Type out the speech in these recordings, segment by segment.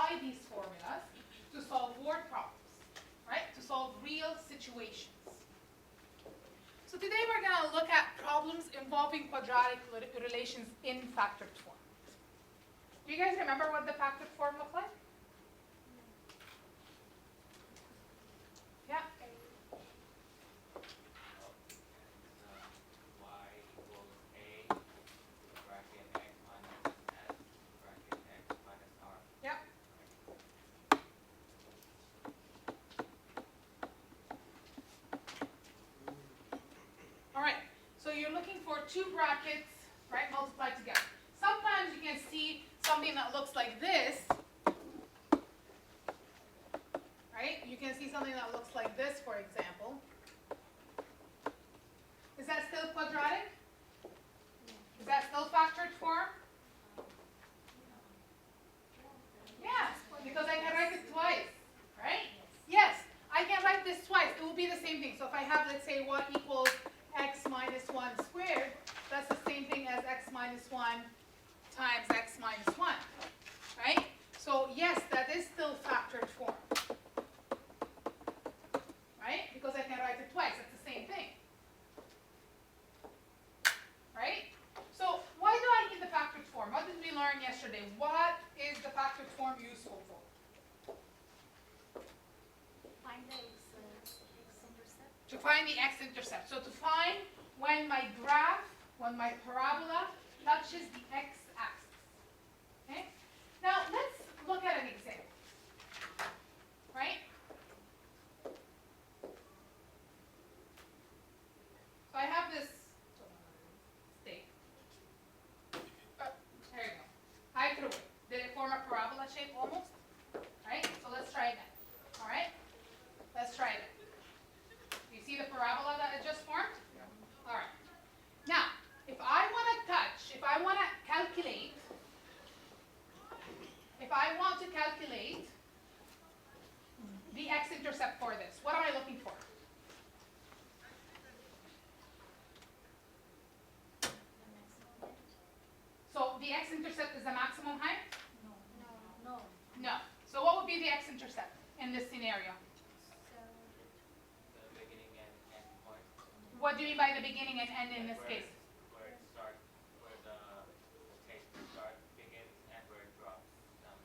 apply these formulas to solve word problems, right? To solve real situations. So today we're going to look at problems involving quadratic relations in factored form. Do you guys remember what the factored form looked like? Yeah. Y equals A bracket X minus S bracket X minus R. Yep. All right. So you're looking for two brackets, right, multiplied together. Sometimes you can see something that looks like this, right? You can see something that looks like this, for example. Is that still quadratic? Is that still factored form? Yes, because I can write it twice, right? Yes, I can write this twice. It will be the same thing. So if I have, let's say, y equals x minus 1 squared, that's the same thing as x minus 1 times x minus 1, right? So yes, that is still factored form, right? Because I can write it twice. It's the same thing, right? So why do I need the factored form? What did we learn yesterday? What is the factored form useful for? Find the x-intercept. To find the x-intercept. So to find when my graph, when my parabola touches the x-axis. Okay? Now let's look at an example. Right? So I have this steak. There you go. I threw it. Did it form a parabola shape almost? Right? So let's try that. All right? Let's try that. You see the parabola that it just formed? All right. Now, if I want to touch, if I want to calculate the x-intercept for this, what am I looking for? So the x-intercept is the maximum height? No. No. So what would be the x-intercept in this scenario? The beginning and end point. What do you mean by the beginning and end in this Where- case? Where it starts, where the tape begins and where it drops down.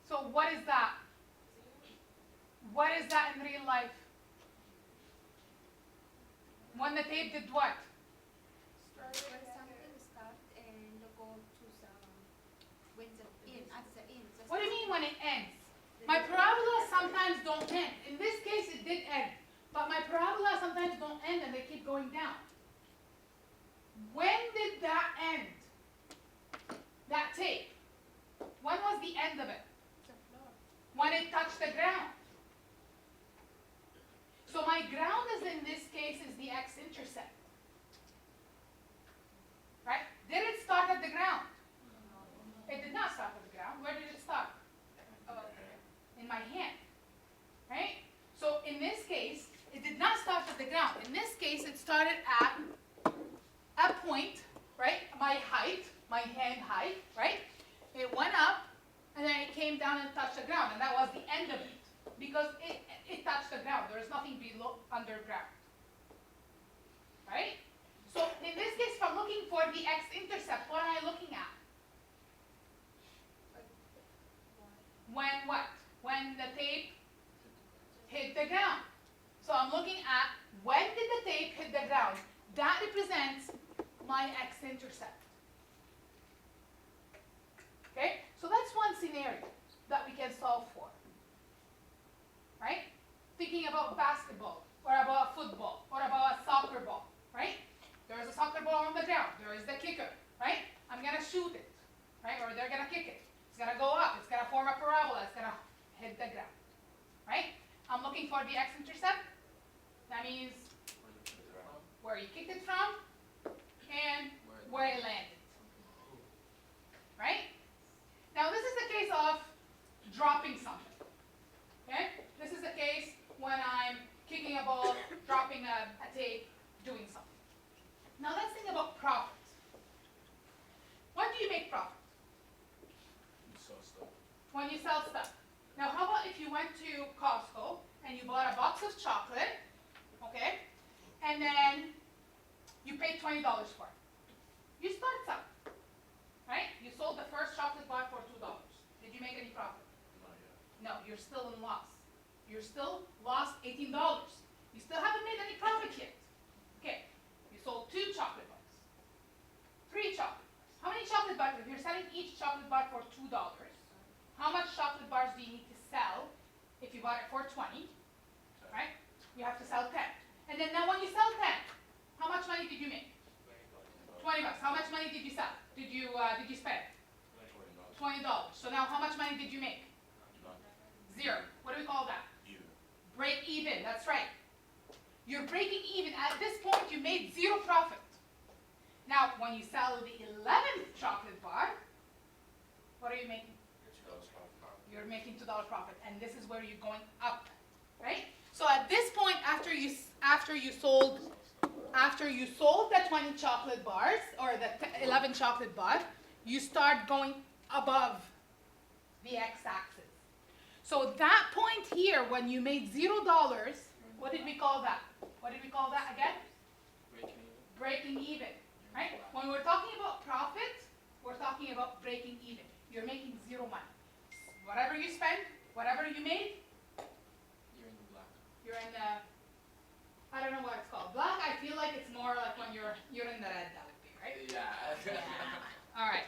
So what is that? What is that in real life? When the tape did what? Where something start and go to the when the in at the end. What do you mean when it ends? My parabola sometimes don't end. In this case, it did end. But my parabola sometimes don't end and they keep going down. When did that end? That tape. When was the end of it? The floor. When it touched the ground. So my ground is in this case is the x-intercept. Right? Did it start at the ground? It did not start at the ground. Where did it start? In my hand. Right? So in this case, it did not start at the ground. In this case, it started at a point, right? My height, my hand height, right? It went up and then it came down and touched the ground, and that was the end of it. Because it touched the ground. There is nothing below underground. Right? So in this case, if I'm looking for the x-intercept, what am I looking at? When what? When the tape hit the ground. So I'm looking at when did the tape hit the ground? That represents my x-intercept. Okay? So that's one scenario that we can solve for. Right? Thinking about basketball, or about football, or about a soccer ball, right? There is a soccer ball on the ground. There is the kicker, right? I'm going to shoot it, right? Or they're going to kick it. It's going to go up. It's going to form a parabola. It's going to hit the ground, right? I'm looking for the x-intercept. That means where you kicked it from and where it landed, right? Now this is the case of dropping something. Okay? This is the case when I'm kicking a ball, dropping a tape, doing something. Now let's think about profit. When do you make profit? You saw stuff. when you sell stuff. Now, how about if you went to Costco and you bought a box of chocolate, okay, and then you paid $20 for it. You start selling, right? You sold the first chocolate bar for $2. Did you make any profit? Not yet. No, you're still in loss. You're still lost $18. You still haven't made any profit yet. Okay, you sold 2 chocolate bars, 3 chocolate bars. How many chocolate bars? If you're selling each chocolate bar for $2, how much chocolate bars do you need to sell if you bought it for 20? Right? You have to sell 10. And then now when you sell 10, how much money did you make? $20. How much money did you sell? Did you spend? $20. So now how much money did you make? None. 0. What do we call that? Even. Break even. That's right. You're breaking even. At this point, you made 0 profit. Now, when you sell the 11th chocolate bar, what are you making? You're making $2 profit, and this is where you're going up, right? So at this point, after you sold the 20 chocolate bars or the 11 chocolate bars, you start going above the x-axis. So that point here, when you made $0, what did we call that? What did we call that again? Breaking even, right? When we're talking about profit, we're talking about breaking even. You're making 0 money. Whatever you spend, whatever you made, You're in the black. you're in the, I don't know what it's called. Black, I feel like it's more like when you're in the red, that would be, right? Yeah. All right.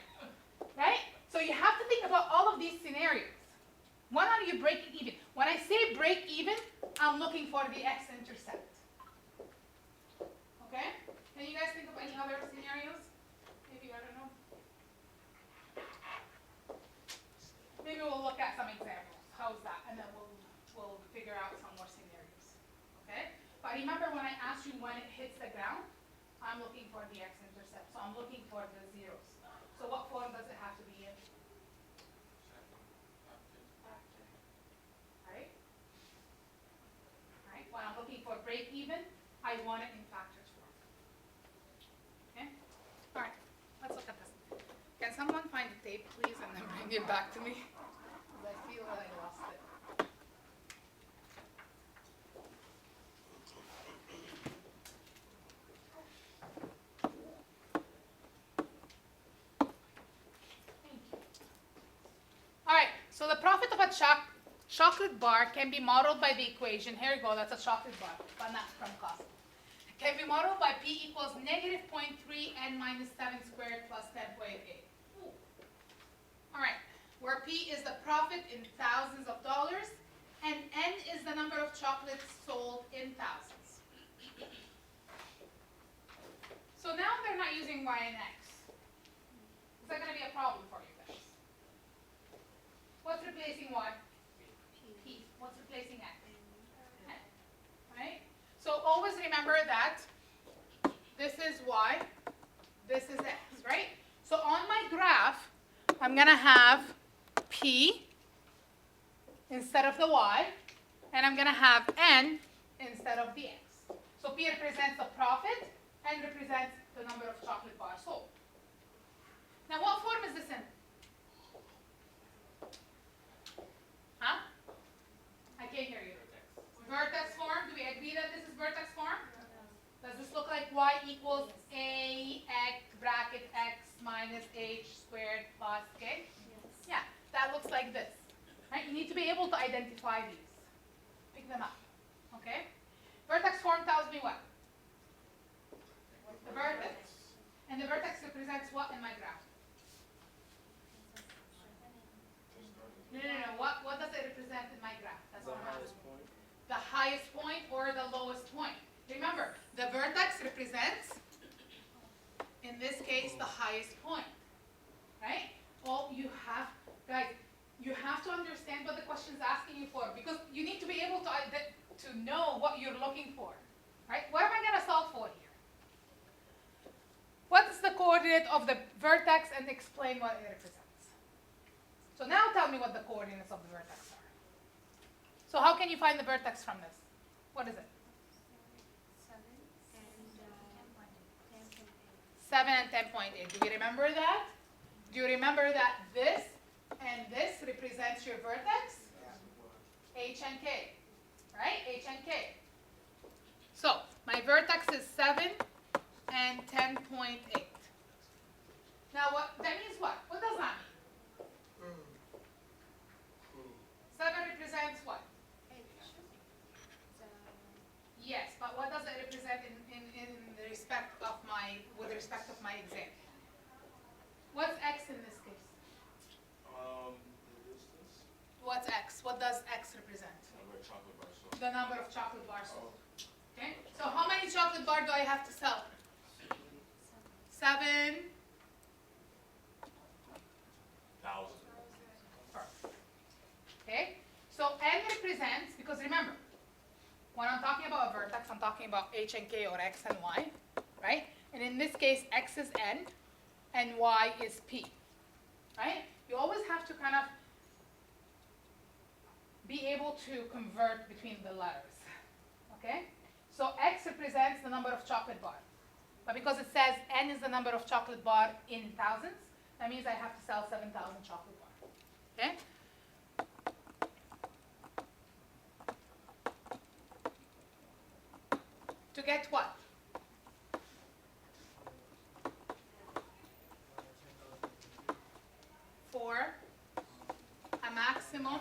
Right? So you have to think about all of these scenarios. When are you breaking even? When I say break even, I'm looking for the x-intercept. Okay? Can you guys think of any other scenarios? Maybe, I don't know. Maybe we'll look at some examples. How's that? And then we'll figure out some more scenarios. Okay? But remember when I asked you when it hits the ground, I'm looking for the x-intercept. So I'm looking for the zeros. So what form does it have to be in? Right? Right? When I'm looking for break even, I want it in factors form. Okay? All right. Let's look at this. Can someone find the tape, please, and then bring it back to me? Because I feel that I lost it. Thank you. All right. So the profit of a chocolate bar can be modeled by the equation. Here you go. That's a chocolate bar, but not from Costco. Can be modeled by P equals -0.3 n minus 7 squared plus 10.8. All right, where P is the profit in thousands of dollars, and N is the number of chocolates sold in thousands. So now they're not using Y and X. Is that going to be a problem for you guys? What's replacing Y? P. What's replacing X? N. Right? So always remember that this is Y, this is X, right? So on my graph, I'm going to have P instead of the Y, and I'm going to have N instead of the X. So P represents the profit, N represents the number of chocolate bars sold. Now what form is this in? Huh? I can't hear you. Vertex form. Do we agree that this is vertex form? Does this look like Y equals A X bracket X minus H squared plus K? Yes. Yeah, that looks like this. Right? You need to be able to identify these. Pick them up. Okay? Vertex form tells me what? The vertex. And the vertex represents what in my graph? No. What does it represent in my graph? That's what I'm asking. The highest point or the lowest point. Remember, the vertex represents, in this case, the highest point. Right? Well, guys, you have to understand what the question is asking you for, because you need to be able to know what you're looking for. Right? What am I going to solve for here? What is the coordinate of the vertex, and explain what it represents. So now tell me what the coordinates of the vertex are. So how can you find the vertex from this? What is it? 7 and 10.8. Do you remember that? Do you remember that this and this represent represents your vertex? H and K, right? H and K. So my vertex is 7 and 10.8. Now what that means what? What does that mean? 7 represents what? Yes, but what does it represent in the respect of with respect of my exam? What's X in this case? The distance. What's X? What does X represent? Number of chocolate bars sold. The number of chocolate bars sold. Okay? So how many chocolate bars do I have to sell? 7. 1,000. Perfect. Okay? So N represents, because remember, when I'm talking about a vertex, I'm talking about H and K or X and Y, right? And in this case, X is N and Y is P, right? You always have to kind of be able to convert between the letters, okay? So X represents the number of chocolate bar. But because it says N is the number of chocolate bar in thousands, that means I have to sell 7,000 chocolate bar, okay? To get what? For a maximum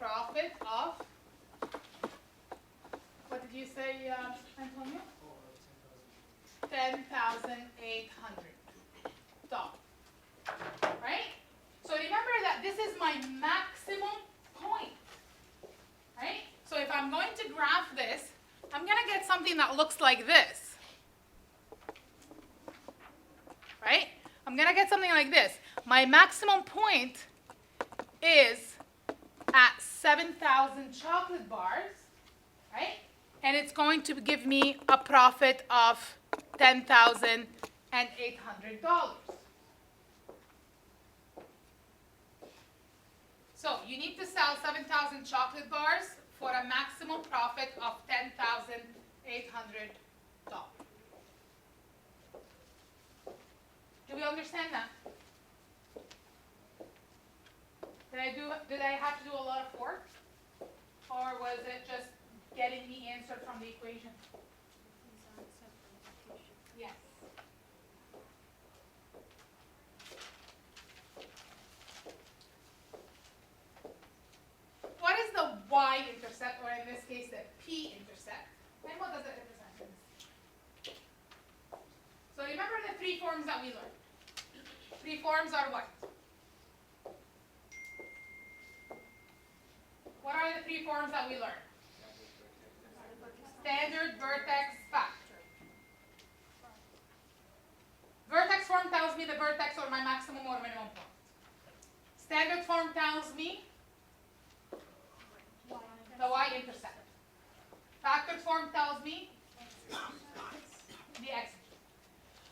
profit of, what did you say, Antonio? $10,800. Right? So remember that this is my maximum point. Right? So if I'm going to graph this, I'm going to get something that looks like this. Right? I'm going to get something like this. My maximum point is at 7,000 chocolate bars, right? And it's going to give me a profit of $10,800. So you need to sell 7,000 chocolate bars for a maximum profit of $10,800. Do we understand that? Did I have to do a lot of work? Or was it just getting the answer from the equation? Yes. What is the y-intercept, or in this case the p-intercept? And what does it represent? So remember the three forms that we learned. Three forms are what? What are the three forms that we learned? Standard, vertex, factor. Vertex form tells me the vertex or my maximum or minimum point. Standard form tells me the y-intercept. Factored form tells me the x.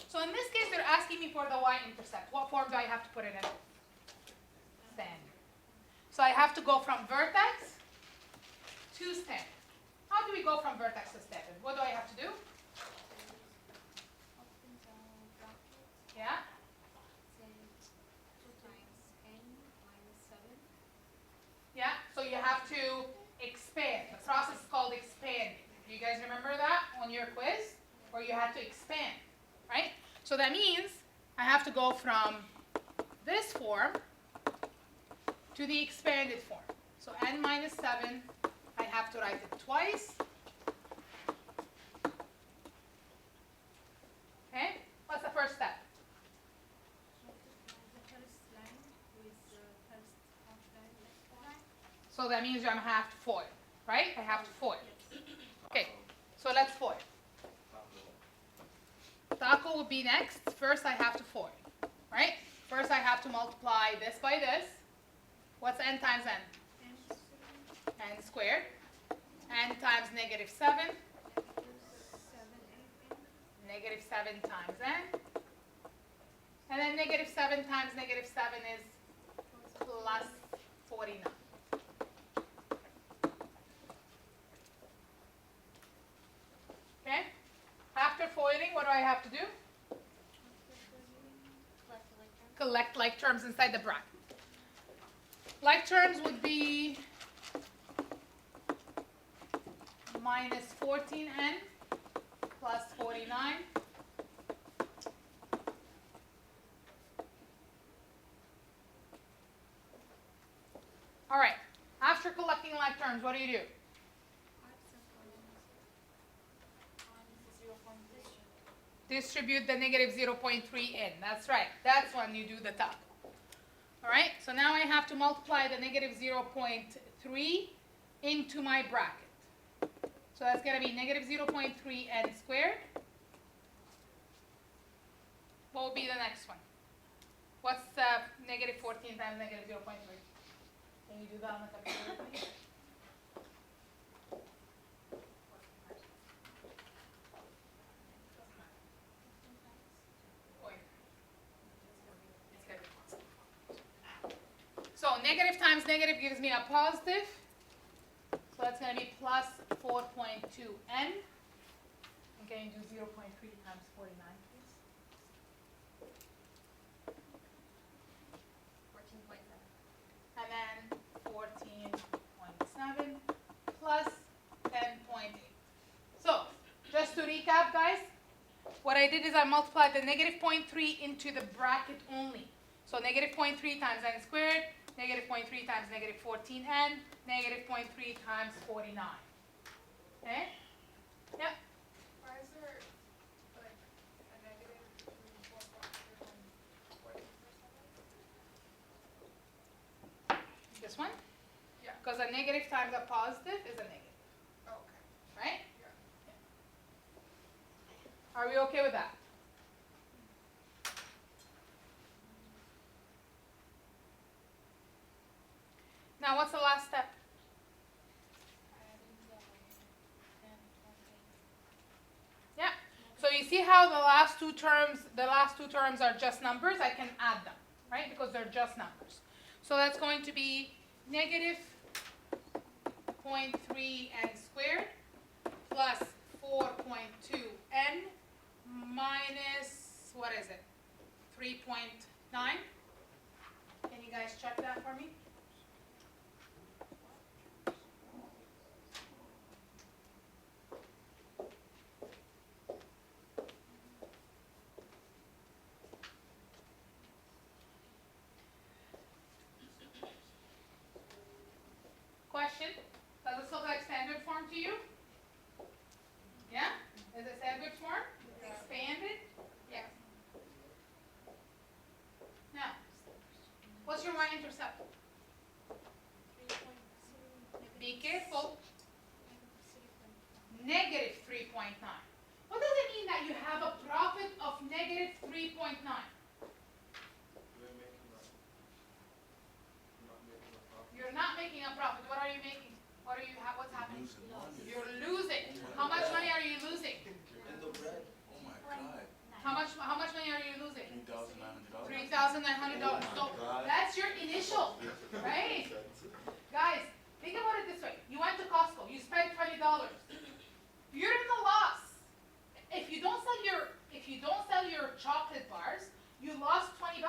So in this case, they're asking me for the y-intercept. What form do I have to put it in? Standard. So I have to go from vertex to standard. How do we go from vertex to standard? What do I have to do? Yeah? Yeah, so you have to expand. The process is called expanding. Do you guys remember that on your quiz? Where you had to expand, right? So that means I have to go from this form to the expanded form. So n minus 7, I have to write it twice. Okay, what's the first step? So that means I'm have to FOIL, right? I have to FOIL. Okay, so let's FOIL. Taco would be next. First I have to FOIL, right? First I have to multiply this by this. What's n times n? N squared. N times negative 7. Negative 7 times n. And then negative 7 times negative 7 is plus 49. Okay? After FOILing, what do I have to do? Collect like terms inside the bracket. Like terms would be minus 14n plus 49. All right, after collecting like terms, what do you do? Distribute the negative 0.3 in. That's right. That's when you do the top. All right, so now I have to multiply the negative 0.3 into my bracket. So that's going to be negative 0.3 n squared. What will be the next one? What's negative 14 times negative 0.3? Can you do that on the calculator, please? So negative times negative gives me a positive. So that's going to be plus 4.2n. And can you do 0.3 times 49, please? 14.7. And then 14.7 plus 10.8. So just to recap, guys, what I did is I multiplied the negative 0.3 into the bracket only. So negative 0.3 times n squared, negative 0.3 times negative 14n, negative 0.3 times 49. Okay? Yep. Why is there like a negative between 4.7 and 14%? This one? Yeah. Because a negative times a positive is a negative, Okay. right? Yeah. Are we okay with that? Now, what's the last step? Yeah. So you see how the last two terms are just numbers? I can add them, right? Because they're just numbers. So that's going to be negative 0.3 n squared plus 4.2n minus, what is it? 3.9. Can you guys check that for me? Question? Does this look like standard form to you? Yeah? Is it standard form? Expanded? Yes. Now, what's your y-intercept? Be careful. Negative 3.9. What does it mean that you have a profit of negative 3.9? You're not making a profit. What are you making? What's happening? Losing money. You're losing. How much money are you losing? In the red. Oh my God. How much money are you losing? $3,900. $3,900. So that's your initial, right? Guys, think about it this way. You went to Costco. You spent $20. You're in the loss. If you don't sell your chocolate bars, you lost $20.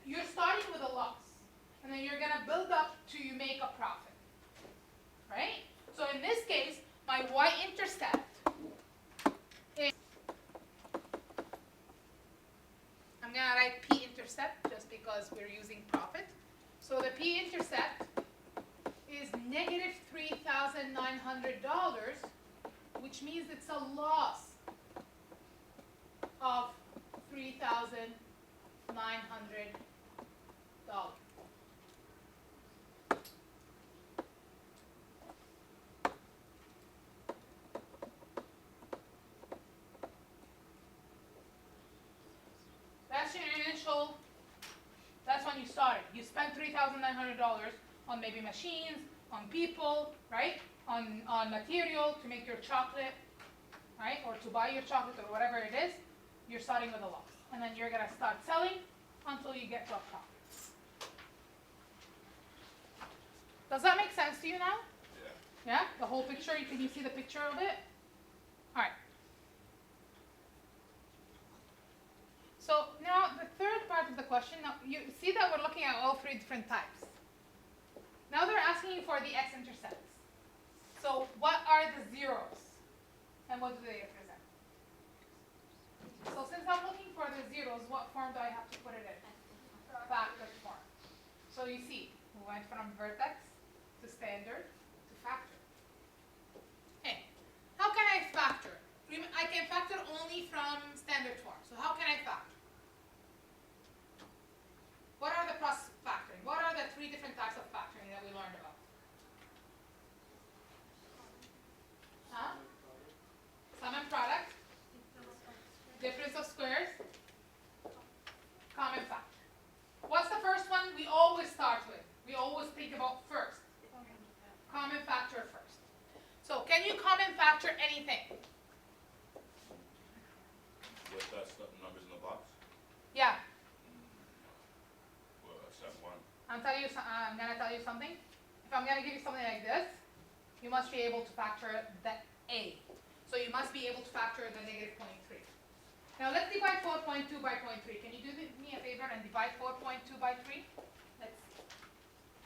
You're starting with a loss, and then you're gonna build up till you make a profit, right? So in this case, my y-intercept is, I'm gonna write p-intercept just because we're using profit. So the p-intercept is negative $3,900, which means it's a loss of $3,900. That's your initial, that's when you started. You spent $3,900 on maybe machines, on people, right? On material to make your chocolate, right? Or to buy your chocolate or whatever it is. You're starting with a loss. And then you're gonna start selling until you get to a profit. Does that make sense to you now? Yeah. Yeah? The whole picture, can you see the picture of it? Alright. So now the third part of the question, now you see that we're looking at all three different types. Now they're asking you for the x-intercepts. So what are the zeros? And what do they represent? So since I'm looking for the zeros, what form do I have to put it in? Factored form. So you see, we went from vertex to standard to factor. Hey, how can I factor? I can factor only from standard form. So how can I factor? What are the process of factoring? What are the 3 different types of factoring that we learned about? Huh? Sum and product, difference of squares, common factor. What's the first one we always start with? We always think about first. Common factor first. So can you common factor anything? With numbers in the box? Yeah, Well, except one. I'm gonna tell you something. If I'm gonna give you something like this, you must be able to factor the a. So you must be able to factor the negative 0.3. Now let's divide 4.2 by 0.3. Can you do me a favor and divide 4.2 by 3? Let's see.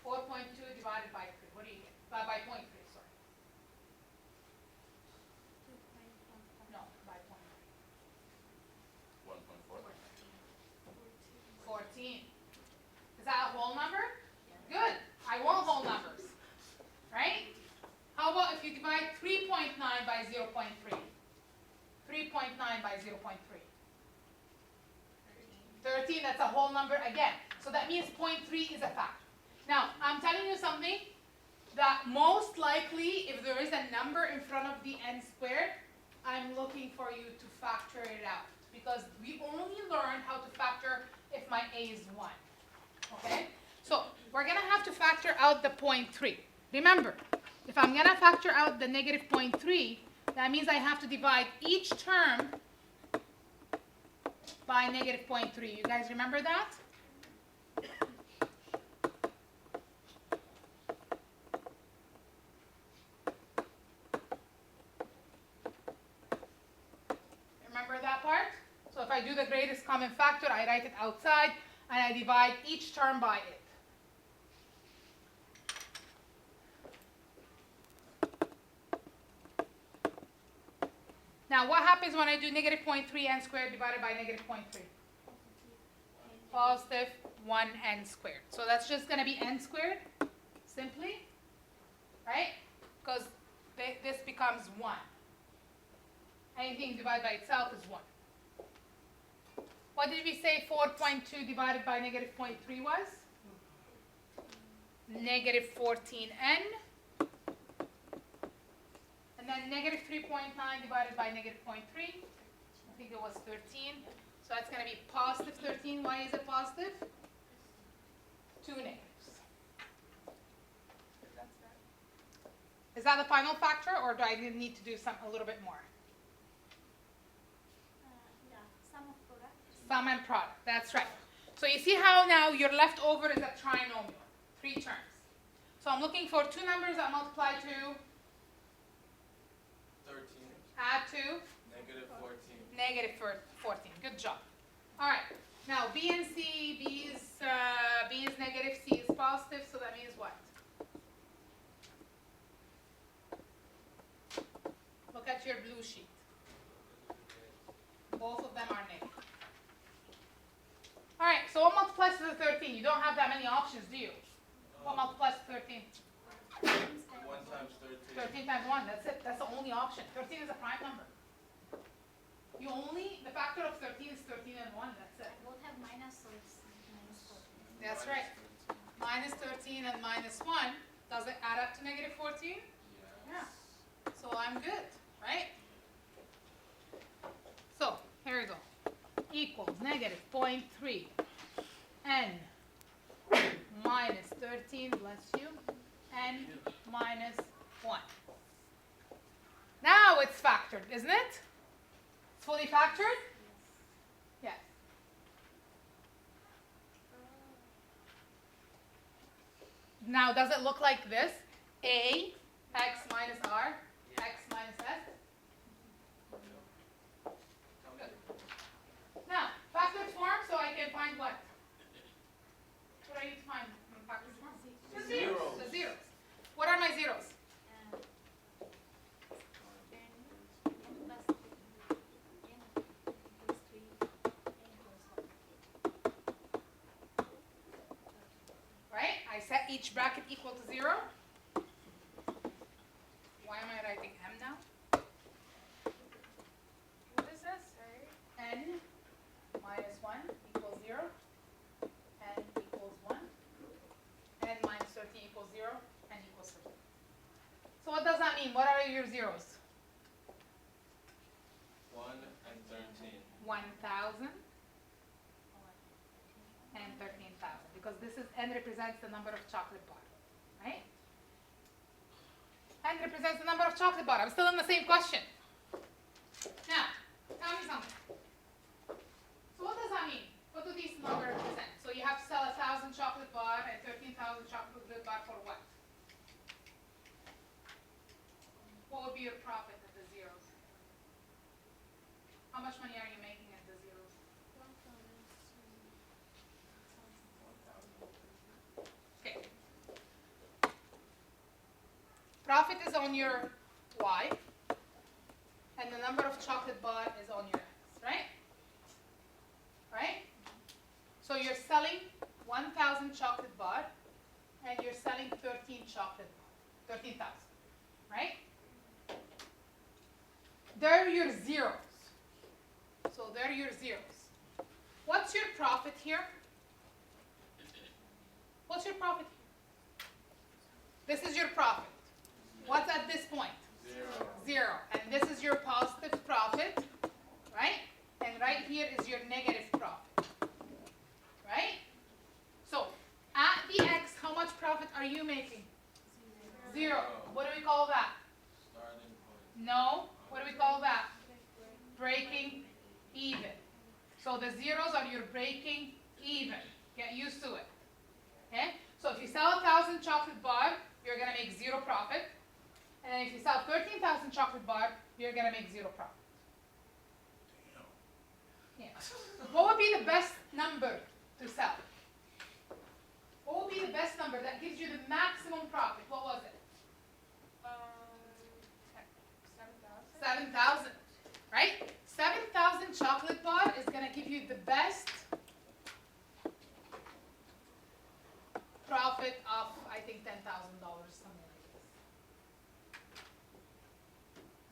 4.2 divided by 3. What do you get? By 0.3, sorry. No, by 0.3. 1.4. 14. Is that a whole number? Good. I want whole numbers. Right? How about if you divide 3.9 by 0.3? 3.9 by 0.3. 13, that's a whole number again. So that means 0.3 is a factor. Now, I'm telling you something that most likely, if there is a number in front of the n squared, I'm looking for you to factor it out. Because we only learn how to factor if my a is 1. Okay? So, we're going to have to factor out the 0.3. Remember, if I'm going to factor out the negative 0.3, that means I have to divide each term by negative 0.3. You guys remember that? Remember that part? So if I do the greatest common factor, I write it outside, and I divide each term by it. Now, what happens when I do negative 0.3 n squared divided by negative 0.3? Positive 1n squared. So that's just going to be n squared, simply, right? Because this becomes 1. Anything divided by itself is 1. What did we say 4.2 divided by negative 0.3 was? Negative 14n. And then negative 3.9 divided by negative 0.3. I think it was 13. So that's going to be positive 13. Why is it positive? 2 negatives. Is that the final factor, or do I need to do a little bit more? Sum of product. Sum and product. That's right. So you see how now your leftover is a trinomial. 3 terms. So I'm looking for 2 numbers that multiply to, 13. add to, Negative 14. negative 14. Good job. All right. Now B and C, B is negative, C is positive. So that means what? Look at your blue sheet. Both of them are negative. All right. So what multiplies to the 13? You don't have that many options, do you? What multiplies to 13? 1 times 13. 13 times 1. That's it. That's the only option. 13 is a prime number. The factor of 13 is 13 and 1. That's it. Both have minus, so it's minus 14. That's right. Minus 13 and minus 1. Does it add up to negative 14? Yeah. So I'm good, right? So here we go. Equals negative 0.3 n minus 13, bless you, n minus 1. Now it's factored, isn't it? It's fully factored? Yes. Now, does it look like this? A, x minus r, x minus s. Good. Now, factored form, so I can find what? What do I need to find in factored form? The zeros. The set each bracket equal to 0. Why am I writing m now? What is this? N minus 1 equals 0. N equals 1. N minus 13 equals 0. N equals 13. So what does that mean? What are your zeros? 1 and 13. 1,000 and 13,000, because this is n represents the number of chocolate bar, right? N represents the number of chocolate bar. I'm still in the same question. Now, tell me something. So what does that mean? What do these numbers represent? So you have to sell 1,000 chocolate bar and 13,000 chocolate bar for what? What would be your profit at the zeros? How much money are you making at the zeros? Okay. Profit is on your Y, and the number of chocolate bar is on your X, right? Right? So you're selling 1,000 chocolate bar, and you're selling 13 chocolate bar, 13,000, right? They're your zeros. So they're your zeros. What's your profit here? What's your profit here? This is your profit. What's at this point? 0. 0. And this is your positive profit, right? And right here is your negative profit, right? So at the X, how much profit are you making? 0. What do we call that? Starting point. No. What do we call that? Breaking even. So the zeros are your breaking even. Get used to it. Okay? So if you sell 1,000 chocolate bar, you're going to make 0 profit. And then if you sell 13,000 chocolate bar, you're going to make 0 profit. Damn. Yeah. What would be the best number to sell? What would be the best number that gives you the maximum profit? What was it? 7,000. Right? 7,000 chocolate bar is going to give you the best profit of, I think, $10,000, something like this.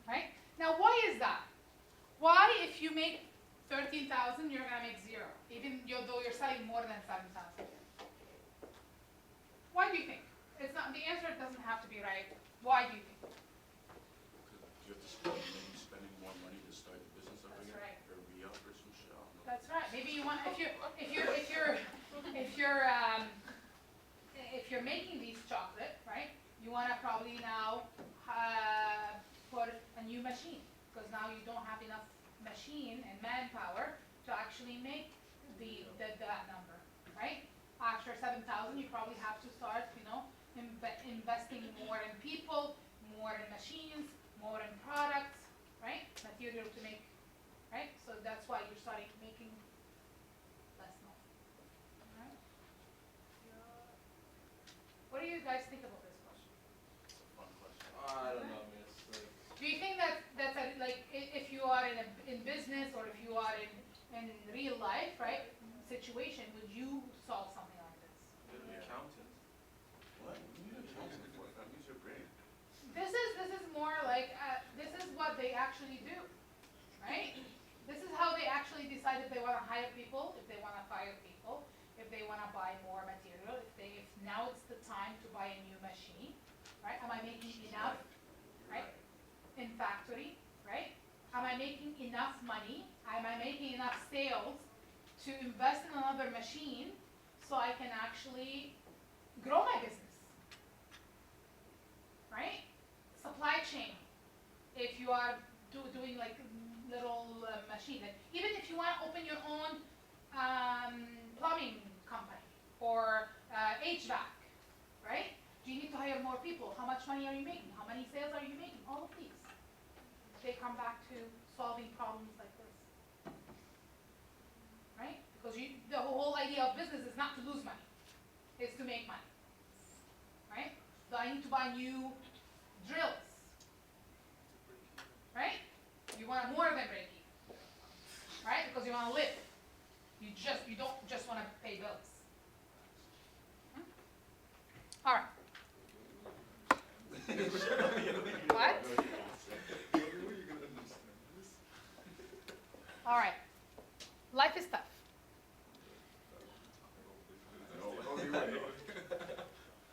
Right? Now, why is that? Why, if you make 13,000, you're going to make 0, even though you're selling more than 7,000? Why do you think? It's not, the answer doesn't have to be right. Why do you think? Because you have to maybe spending more money to start the business up That's again. right. Or re-up or some shit. I don't know. That's right. Maybe you want, if you're making these chocolate, right? You want to probably now put a new machine, because now you don't have enough machine and manpower to actually make that number, right? After 7,000, you probably have to start, investing more in people, more in machines, more in products, right? Material to make, right? So that's why you're starting making less money. Alright? What do you guys think about this question? It's a fun question. I don't know, miss. Like, Do you think that's like if you are in business or if you are in real life, right, situation, would you solve something like this? You're the accountant. What? What do you need an accountant for? Use your brain. This is more like this is what they actually do, right? This is how they actually decide if they want to hire people, if they want to fire people, if they want to buy more material, if now it's the time to buy a new machine, right? Am I making enough, right? In factory, right? Am I making enough money? Am I making enough sales to invest in another machine so I can actually grow my business, right? Supply chain. If you are doing like little machine, even if you want to open your own plumbing company or HVAC, right? Do you need to hire more people? How much money are you making? How many sales are you making? All of these. They come back to solving problems like this, right? Because the whole idea of business is not to lose money, it's to make money, right? So I need to buy new drills, right? You want more than break even, right? Because you want to live. You don't just want to pay bills. All right. What? All right. Life is tough.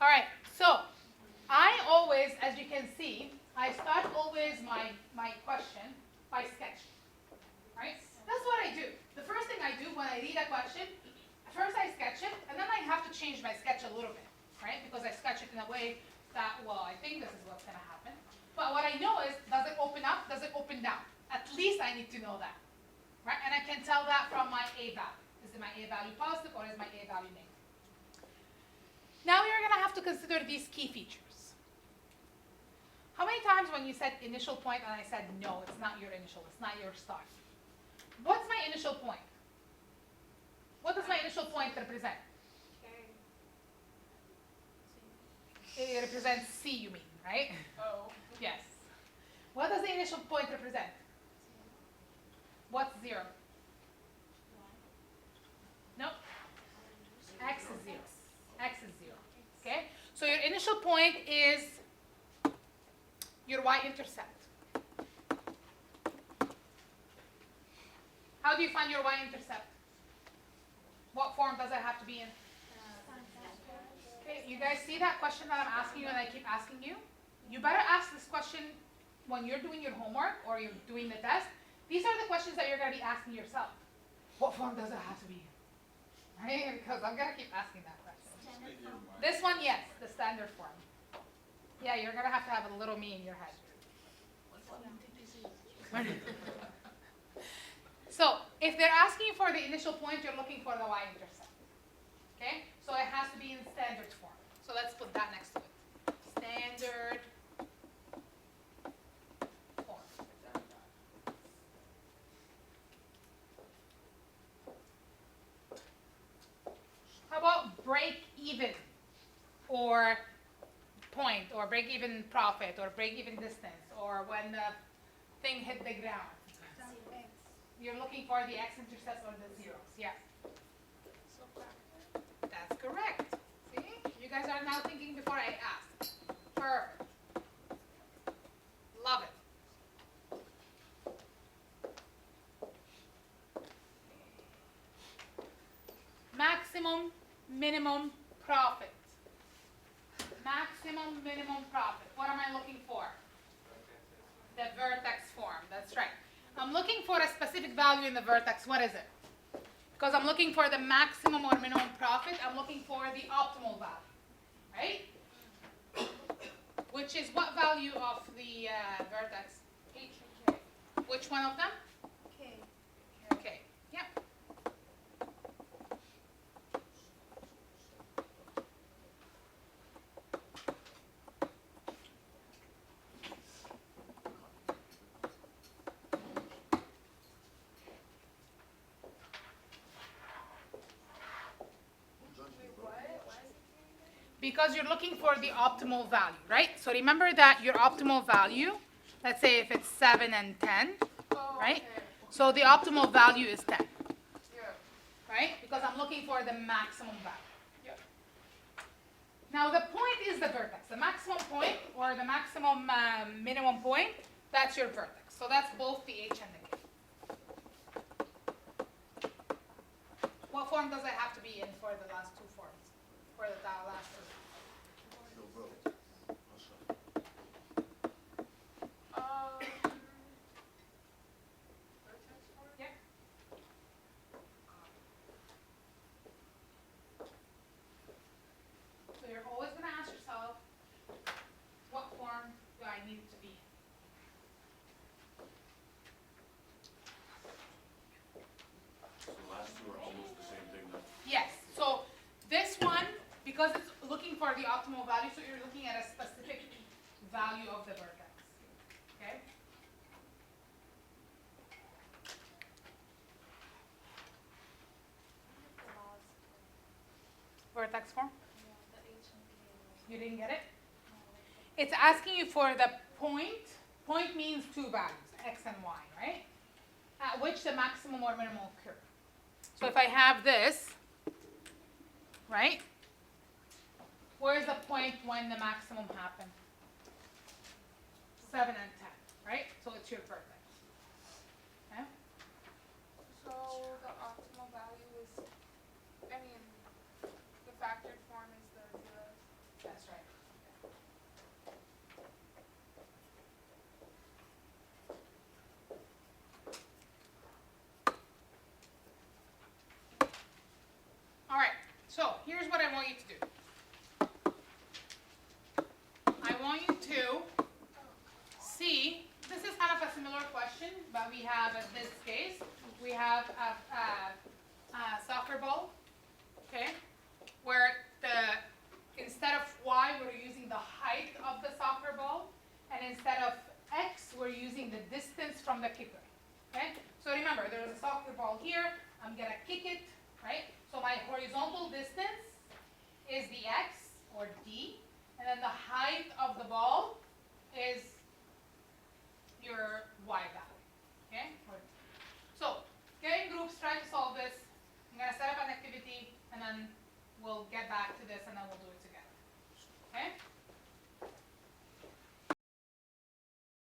All right. So I always, as you can see, I start always my question by sketching. Right? That's what I do. The first thing I do when I read a question, first I sketch it, and then I have to change my sketch a little bit, right? Because I sketch it in a way that, well, I think this is what's going to happen. But what I know is, does it open up? Does it open down? At least I need to know that, right? And I can tell that from my A value. Is my A value positive or is my A value negative? Now you're going to have to consider these key features. How many times when you said initial point and I said, no, it's not your initial, it's not your start? What's my initial point? What does my initial point represent? It represents C, you mean, right? Oh. Yes. What does the initial point represent? What's 0? No? X is 0. X is 0. Okay? So your initial point is your y-intercept. How do you find your y-intercept? What form does it have to be in? Okay, you guys see that question that I'm asking you and I keep asking you? You better ask this question when you're doing your homework or you're doing the test. These are the questions that you're going to be asking yourself. What form does it have to be in? Right? Because I'm going to keep asking that question. This one, yes, the standard form. Yeah, you're going to have a little me in your head. So, if they're asking you for the initial point, you're looking for the y-intercept. Okay? So it has to be in standard form. So let's put that next to it. Standard form. How about break even or point or break even profit or break even distance or when the thing hit the ground? You're looking for the x-intercepts or the zeros. Yeah. That's correct. See? You guys are now thinking before I ask. Perfect. Love it. Maximum, minimum profit. Maximum, minimum profit. What am I looking for? The vertex form. That's right. I'm looking for a specific value in the vertex. What is it? Because I'm looking for the maximum or minimum profit. I'm looking for the optimal value, right? Which is what value of the vertex? H and K. Which one of them? K. Okay. Yeah. Because you're looking for the optimal value, right? So remember that your optimal value, let's say if it's 7 and 10, right? So the optimal value is 10, right? Because I'm looking for the maximum value. Now the point is the vertex. The maximum point or the maximum minimum point, that's your vertex. So that's both the H and the K. What form does it have to be in for the last two forms? For the last two? Yeah. So you're always going to ask yourself, what form do I need it to be in? So the last two are almost the same thing then? Yes. So this one, because it's looking for the optimal value, so you're looking at a specific value of the vertex. Okay? Vertex form? You didn't get it? It's asking you for the point. Point means two values, x and y, right? At which the maximum or minimum occur. So if I have this, right? Where's the point point when the maximum happened. 7 and 10, right? So it's your birthday. Okay? So the optimal value is, I mean, the factored form is the zeros. That's right. All right, so here's what I want you to do. I want you to see, this is kind of a similar question, but we have, in this case, we have a soccer ball, okay? Where instead of y, we're using the height of the soccer ball, and instead of x, we're using the distance from the kicker, okay? So remember, there's a soccer ball here, I'm gonna kick it, right? So my horizontal distance is the x, or